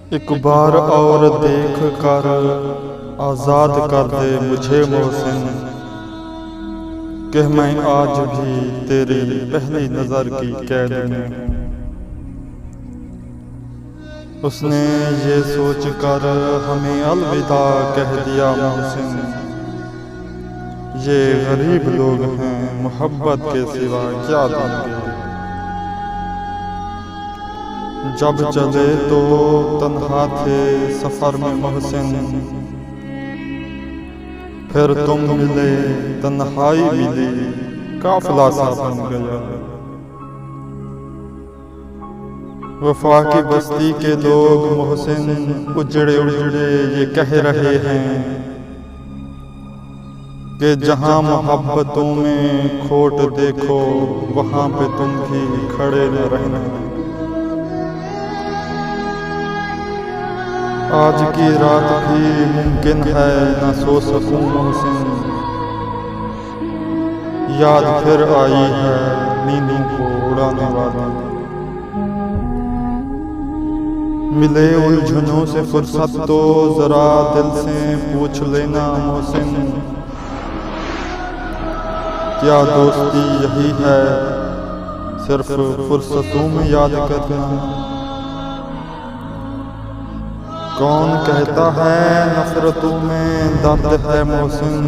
एक बार और देख कर आज़ाद कर दे मुझे मोहसिन, कि मैं आज भी तेरी पहली नज़र की कैद में हूँ। उसने ये सोच कर हमें अलविदा कह दिया मोहसिन, ये गरीब लोग हैं मोहब्बत के सिवा क्या देंगे। जब चले तो तन्हा थे सफर में मोहसिन, फिर तुम मिले तन्हाई मिली काफिला सा बन गया। वफा की बस्ती के लोग मोहसिन उजड़े उजड़े ये कह रहे हैं कि जहां मोहब्बतों में खोट देखो वहां पे तुम भी खड़े न रहना। आज की रात भी मुमकिन है न सो सकूं मोहसिन, याद फिर आई है नींदों को उड़ाने वाली। मिले उलझनों से फुर्सत तो जरा दिल से पूछ लेना मोहसिन, क्या दोस्ती यही है सिर्फ फुर्सतों में याद करना। कौन कहता है नफरतों में दर्द है मोहसिन,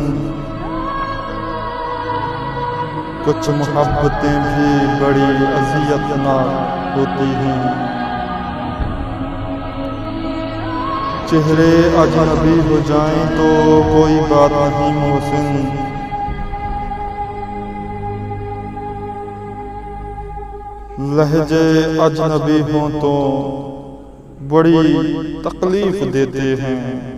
कुछ मोहब्बतें भी बड़ी अज़ियतनाक होती हैं। चेहरे अजनबी हो जाएं तो कोई बात नहीं मोहसिन, लहजे अजनबी हों तो बड़ी तकलीफ देते हैं।